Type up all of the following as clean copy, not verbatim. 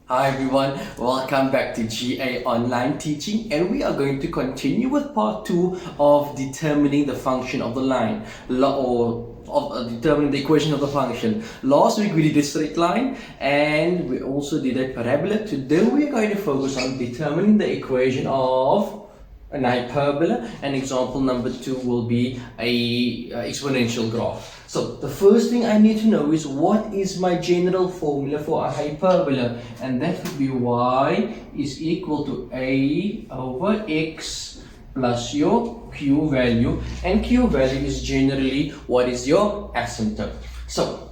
Hi everyone, welcome back to GA Online Teaching, and we are going to continue with part 2 of determining the function of the line, determining the equation of the function. Last week we did a straight line and we also did a parabola. Today we are going to focus on determining the equation of an hyperbola, and example number 2 will be a exponential graph. So the first thing I need to know is what is my general formula for a hyperbola, and that would be y is equal to a over x plus your q value, and q value is generally what is your asymptote. So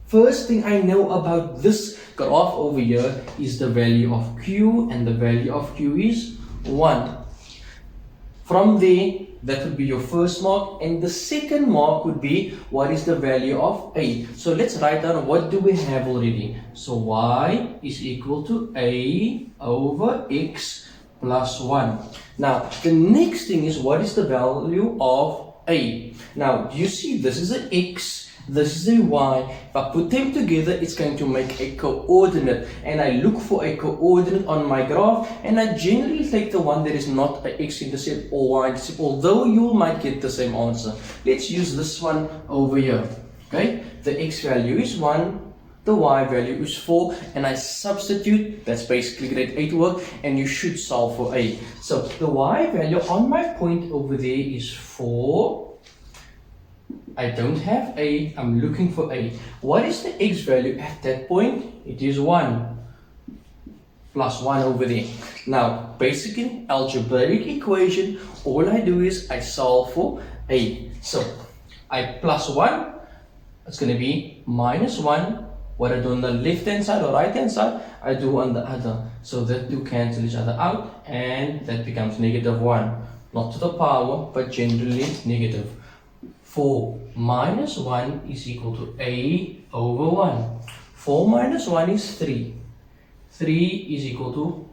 first thing I know about this graph over here is the value of q, and the value of q is 1. From there, that would be your first mark, and the second mark would be what is the value of a. So let's write down what do we have already. So y is equal to a over x plus 1. Now the next thing is what is the value of a. Now you see this is an x, this is a y. If I put them together, it's going to make a coordinate, and I look for a coordinate on my graph, and I generally take the one that is not an x-intercept or y-intercept, although you might get the same answer. Let's use this one over here. Okay, the x value is 1, the y value is 4, and I substitute. That's basically grade 8 work, and you should solve for a. So the y value on my point over there is 4. I don't have a, I'm looking for a. What is the x value at that point? It is 1 plus 1 over there. Now basically algebraic equation, all I do is I solve for a. So I plus 1, it's going to be minus 1. What I do on the left hand side or right hand side, I do on the other. So that two cancel each other out, and that becomes negative 1. Not to the power, but generally negative. 4 minus 1 is equal to a over 1. 4 minus 1 is 3. 3 is equal to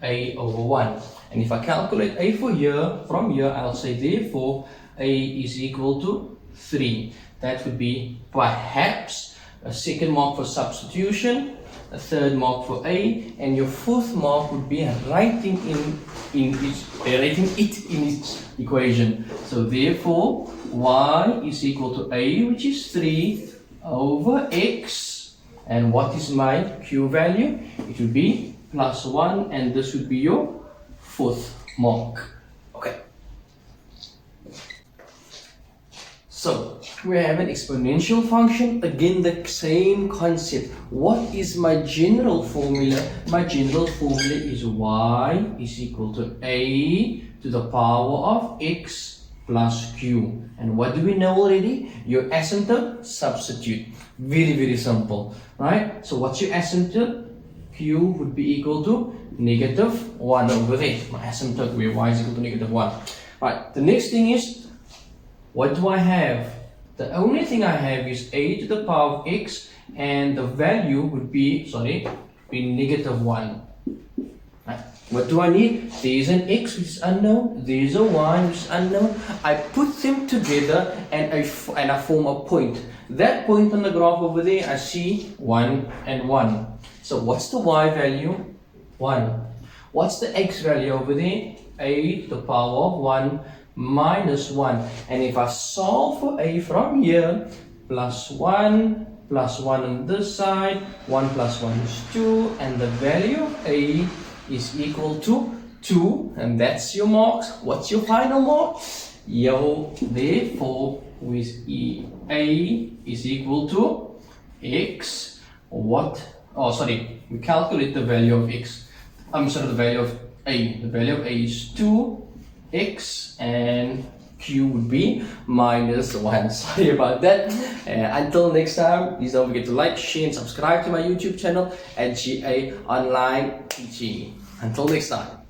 a over 1. And if I calculate a for here, from here I'll say therefore a is equal to 3. That would be perhaps a second mark for substitution, a third mark for a, and your fourth mark would be writing it in its equation. So therefore y is equal to a, which is 3 over x, and what is my q value? It would be plus 1, and this would be your fourth mark. Okay, so we have an exponential function. Again, the same concept. What is my general formula? My general formula is y is equal to a to the power of x plus q. And what do we know already? Your asymptote, substitute. Very simple, right? So what's your asymptote? Q would be equal to negative 1 over there. My asymptote where y is equal to negative 1. Right, the next thing is, what do I have? The only thing I have is a to the power of x, and the value would be, negative 1. Right. What do I need? There's an x which is unknown, there's a y which is unknown. I put them together and I form a point. That point on the graph over there, I see 1 and 1. So what's the y value? 1. What's the x value over there? A to the power of 1 minus 1. And if I solve for a from here, plus 1 on this side, 1 plus 1 is 2, and the value of a is equal to 2, and that's your marks. What's your final mark? Therefore with a is equal to x, we calculate the value of x. The value of a. The value of a is 2x, and q would be minus 1. Sorry about that. Until next time, please don't forget to like, share, and subscribe to my YouTube channel at GA Online Teaching. Until next time.